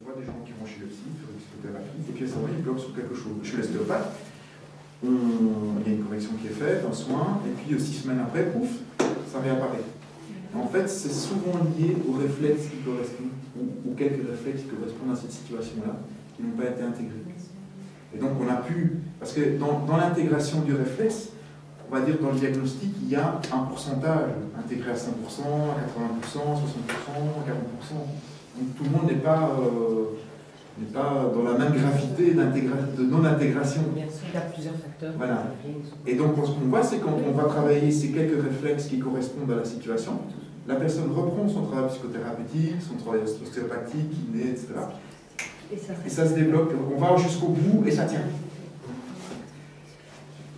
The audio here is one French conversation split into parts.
voit des gens qui vont chez le psy, faire une psychothérapie, et puis à ce moment-là, ils bloquent sur quelque chose. Chez l'ostéopathe, il y a une correction qui est faite, un soin, et puis 6 semaines après, pouf, ça réapparaît. En fait, c'est souvent lié aux réflexes qui correspondent, ou quelques réflexes qui correspondent à cette situation-là, qui n'ont pas été intégrés. Et donc on a pu, parce que dans l'intégration du réflexe, on va dire dans le diagnostic, il y a un pourcentage intégré à 100%, à 80%, 60%, 40%. Donc tout le monde n'est pas dans la même gravité de non-intégration. Bien sûr, il y a plusieurs facteurs. Voilà. Et donc ce qu'on voit, c'est quand on va travailler ces quelques réflexes qui correspondent à la situation, la personne reprend son travail psychothérapeutique, son travail ostéopathique, kiné, etc. Et ça se débloque, on va jusqu'au bout et ça tient.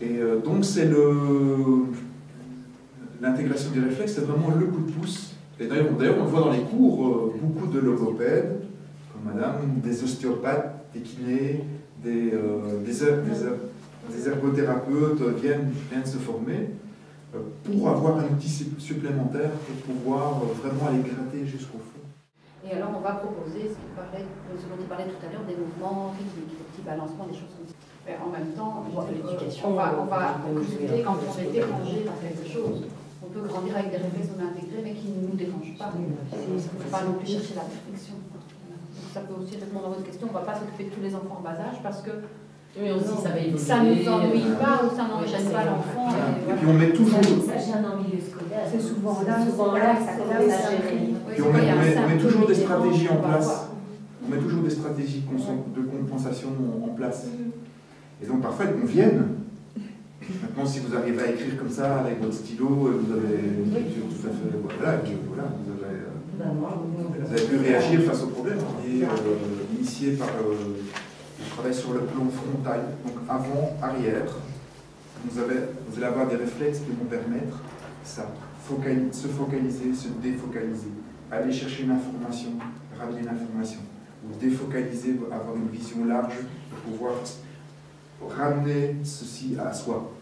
Et donc c'est l'intégration du réflexe, c'est vraiment le coup de pouce. Et d'ailleurs on le voit dans les cours, beaucoup de logopèdes, comme madame, des ostéopathes, des kinés, des ergothérapeutes viennent se former pour avoir un outil supplémentaire pour pouvoir vraiment aller gratter jusqu'au fond. Et alors on va proposer ce dont il parlait tout à l'heure, des mouvements rythmiques, des petits balancements, des choses comme ça. Mais en même temps, l'éducation, on va consulter quand on est dérangé par quelque chose. On peut grandir avec des réflexes non intégrés mais qui ne nous dérangent pas. Il ne faut pas non plus chercher la perfection. Donc ça peut aussi répondre à votre question. On ne va pas s'occuper de tous les enfants en bas âge parce que mais aussi, ça ne nous ennuie pas ou ça n'enchaîne pas l'enfant. Et puis on met toujours. C'est souvent là que ça commence à gérer. Et on met toujours des stratégies en place. On met toujours des stratégies de compensation en place. Et donc parfois elles conviennent. Maintenant, si vous arrivez à écrire comme ça avec votre stylo, vous avez une écriture tout à fait. Voilà, vous avez pu réagir face au problème. Et initié par le travail sur le plan frontal, donc avant, arrière. Vous allez avoir des réflexes qui vont permettre ça, se focaliser, se défocaliser, aller chercher une information, ramener l'information, ou défocaliser, avoir une vision large pour pouvoir ramener ceci à soi.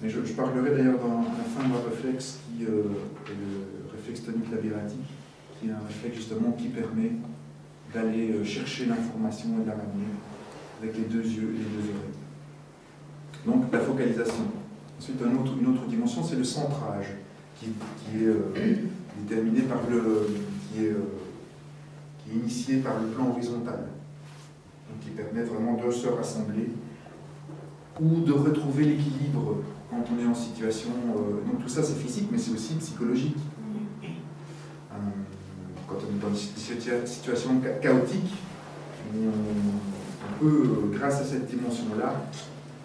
Mais je parlerai d'ailleurs à la fin d'un réflexe qui est le réflexe tonique labyrinthique, qui est un réflexe justement qui permet d'aller chercher l'information et de la ramener avec les deux yeux et les deux oreilles. Donc la focalisation. Ensuite, une autre dimension, c'est le centrage, qui est déterminé par qui est initié par le plan horizontal, donc qui permet vraiment de se rassembler ou de retrouver l'équilibre quand on est en situation. Donc tout ça c'est physique, mais c'est aussi psychologique. Quand on est dans une situation chaotique, on peut, grâce à cette dimension-là,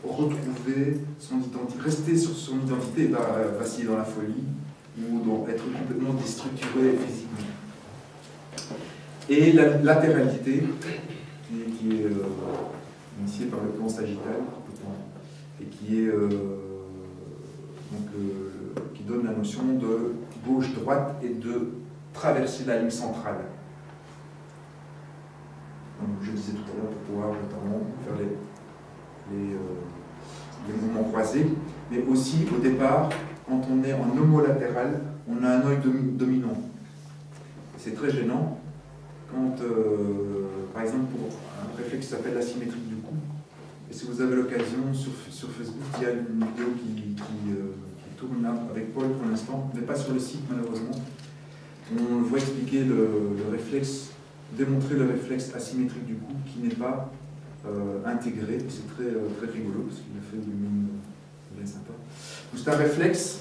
retrouver son identité, rester sur son identité et pas vaciller dans la folie ou être complètement déstructuré physiquement. Et la latéralité, qui est initiée par le plan sagittal, et qui donne la notion de gauche-droite et de traverser la ligne centrale. Donc, je disais tout à l'heure, pour pouvoir notamment faire les mouvements croisés, mais aussi au départ, quand on est en homolatéral, on a un œil dominant. C'est très gênant quand, par exemple, pour un réflexe qui s'appelle l'asymétrique du cou, et si vous avez l'occasion, sur Facebook, il y a une vidéo qui tourne là avec Paul pour l'instant, mais pas sur le site malheureusement. On voit expliquer le réflexe, démontrer le réflexe asymétrique du cou qui n'est pas intégré. C'est très, très rigolo parce qu'il a fait une mine bien sympa. C'est un réflexe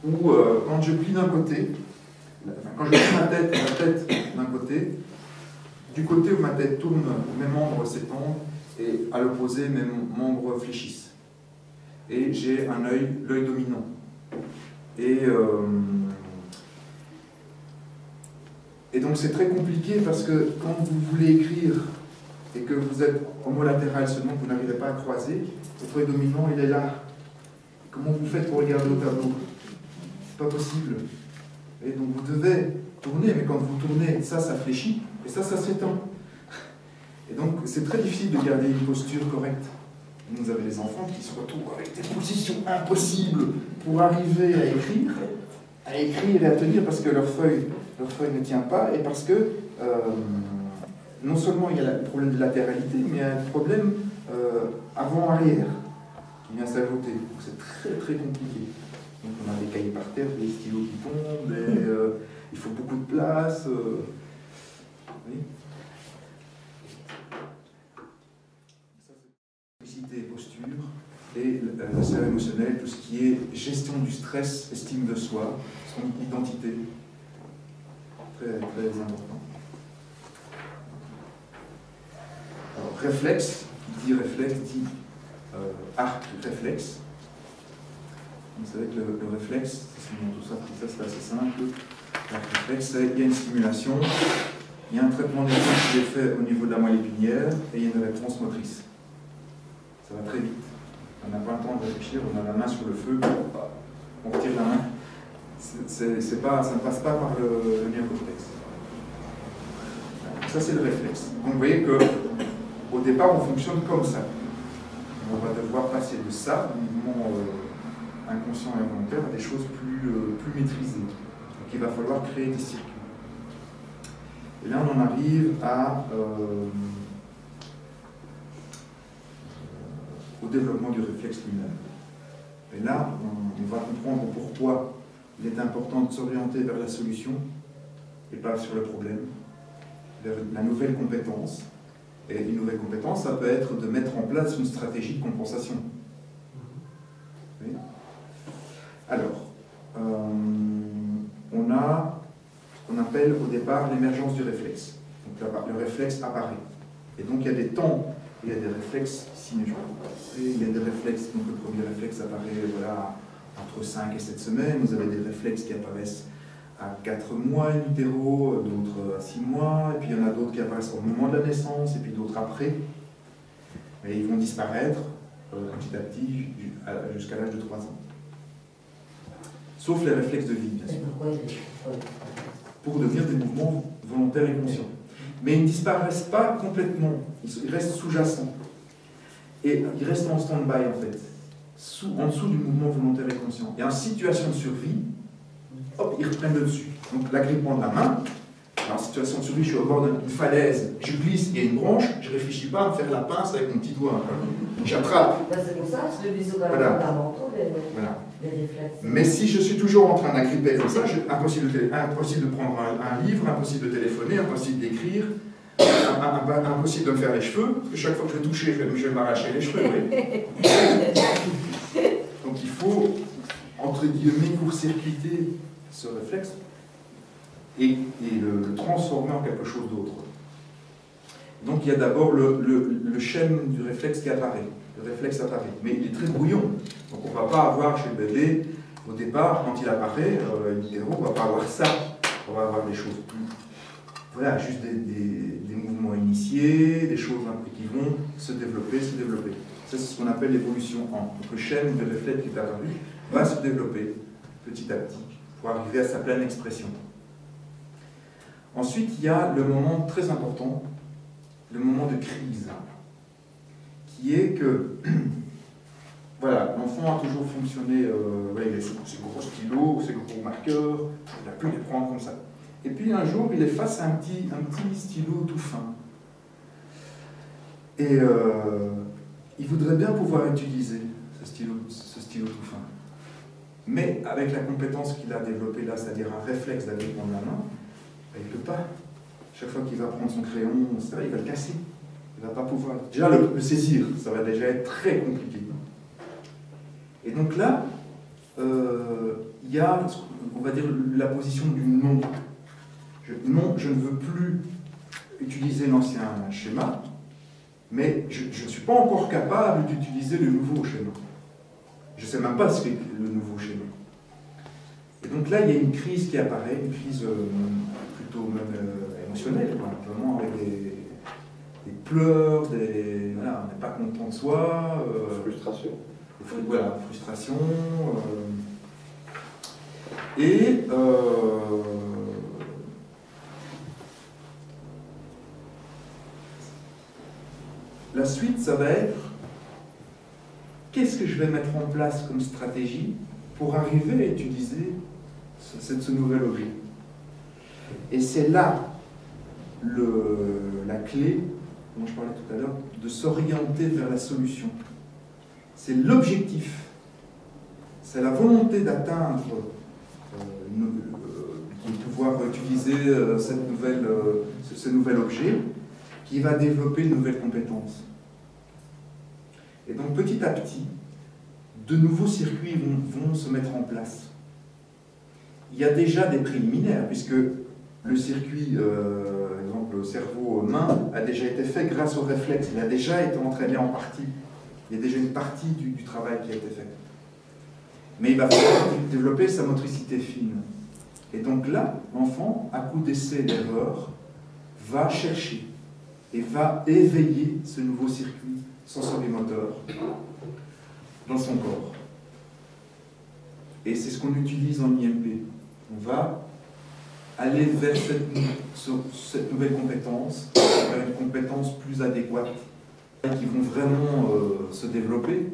où quand je plie d'un côté, quand je plie ma tête d'un côté, du côté où ma tête tourne, mes membres s'étendent et à l'opposé, mes membres fléchissent. Et j'ai l'œil dominant. Et donc c'est très compliqué parce que quand vous voulez écrire et que vous êtes homolatéral seulement, que vous n'arrivez pas à croiser, votre œil dominant il est là. Comment vous faites pour regarder au tableau? C'est pas possible. Et donc vous devez tourner, mais quand vous tournez, ça fléchit, et ça s'étend. Et donc c'est très difficile de garder une posture correcte. Vous avez des enfants qui se retrouvent avec des positions impossibles pour arriver à écrire et à tenir parce que leur feuille ne tient pas et parce que non seulement il y a le problème de latéralité, mais il y a un problème avant-arrière qui vient s'ajouter. Donc c'est très très compliqué. Donc on a des cahiers par terre, des stylos qui tombent, il faut beaucoup de place. Oui. Motricité et posture, et la sphère émotionnelle, tout ce qui est gestion du stress, estime de soi, son identité. Très très important. Alors, réflexe, qui dit réflexe, dit arc réflexe. Vous savez que le réflexe, tout ça c'est assez simple. L'arc réflexe, il y a une stimulation, il y a un traitement des sens qui est fait au niveau de la moelle épinière, et il y a une réponse motrice. Ça va très vite. On n'a pas le temps de réfléchir, on a la main sur le feu, on retire la main. Ça ne passe pas par le néocortex. Ça, c'est le réflexe. Donc, vous voyez qu'au départ, on fonctionne comme ça. On va devoir passer de ça, du mouvement inconscient et involontaire, à des choses plus maîtrisées. Donc, il va falloir créer des circuits. Et là, on en arrive au développement du réflexe lui-même. Et là, on va comprendre pourquoi il est important de s'orienter vers la solution et pas sur le problème, vers la nouvelle compétence. Et une nouvelle compétence, ça peut être de mettre en place une stratégie de compensation. Oui. Alors, on a ce qu'on appelle au départ l'émergence du réflexe. Donc là, le réflexe apparaît. Et donc il y a des temps, il y a des réflexes sinueux. Il y a des réflexes, donc le premier réflexe apparaît voilà, entre 5 et 7 semaines. Vous avez des réflexes qui apparaissent à 4 mois in utero, d'autres à 6 mois, et puis il y en a d'autres qui apparaissent au moment de la naissance, et puis d'autres après. Et ils vont disparaître petit à petit jusqu'à l'âge de 3 ans. Sauf les réflexes de vie, bien sûr. Pour devenir des mouvements volontaires et conscients. Mais ils ne disparaissent pas complètement, ils restent sous-jacents. Et ils restent en stand-by en fait, en dessous du mouvement volontaire et conscient. Et en situation de survie, hop, ils reprennent le dessus. Donc l'agrippement de la main, en situation de survie, je suis au bord d'une falaise, je glisse, il y a une branche, je ne réfléchis pas à me faire la pince avec mon petit doigt. J'attrape. C'est pour ça, c'est le bisou fondamentaux des réflexes. Mais si je suis toujours en train d'agripper comme ça, impossible de prendre un livre, impossible de téléphoner, impossible d'écrire, impossible de me faire les cheveux, parce que chaque fois que je vais toucher, je vais m'arracher les cheveux. Oui. Donc il faut, entre guillemets, court-circuiter ce réflexe et le transformer en quelque chose d'autre. Donc il y a d'abord le schème du réflexe qui apparaît. Le réflexe apparaît, mais il est très brouillon. Donc on ne va pas avoir chez le bébé, au départ, quand il apparaît, on ne va pas avoir ça. On va avoir des choses plus... Voilà, juste des mouvements initiés, des choses un peu qui vont se développer. Ça, c'est ce qu'on appelle l'évolution en. Donc le schème de réflexe qui est apparu va se développer petit à petit pour arriver à sa pleine expression. Ensuite, il y a le moment très important, le moment de crise, qui est que, voilà, l'enfant a toujours fonctionné, il a ses gros stylos, ses gros marqueurs, il a pu les prendre comme ça. Et puis un jour, il est face à un petit stylo tout fin. Et il voudrait bien pouvoir utiliser ce stylo tout fin. Mais avec la compétence qu'il a développée là, c'est-à-dire un réflexe d'agrippement de la main, il ne peut pas. Chaque fois qu'il va prendre son crayon, etc., il va le casser. Il ne va pas pouvoir. Déjà, le saisir, ça va déjà être très compliqué. Et donc là, il y a, on va dire, la position du non. Non, je ne veux plus utiliser l'ancien schéma, mais je ne suis pas encore capable d'utiliser le nouveau schéma. Je ne sais même pas ce qu'est le nouveau schéma. Et donc là, il y a une crise qui apparaît, une crise plutôt même émotionnelle, vraiment avec des pleurs, voilà, on n'est pas content de soi. Frustration. Voilà, frustration. Et la suite, ça va être qu'est-ce que je vais mettre en place comme stratégie pour arriver à utiliser ce nouvel objet. Et c'est là la clé, dont je parlais tout à l'heure, de s'orienter vers la solution. C'est l'objectif. C'est la volonté d'atteindre, de pouvoir utiliser ce nouvel objet qui va développer une nouvelle compétence. Et donc petit à petit, de nouveaux circuits vont se mettre en place. Il y a déjà des préliminaires, puisque le circuit, par exemple, le cerveau-main, a déjà été fait grâce au réflexe. Il a déjà été entraîné en partie. Il y a déjà une partie du travail qui a été fait. Mais il va falloir développer sa motricité fine. Et donc là, l'enfant, à coup d'essai et d'erreur, va chercher et va éveiller ce nouveau circuit sensorimoteur dans son corps. Et c'est ce qu'on utilise en IMP. On va aller vers cette nouvelle compétence, vers une compétence plus adéquate, qui vont vraiment se développer.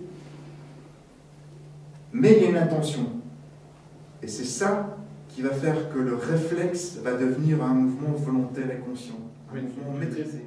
Mais il y a une intention. Et c'est ça qui va faire que le réflexe va devenir un mouvement volontaire et conscient, un mouvement maîtrisé.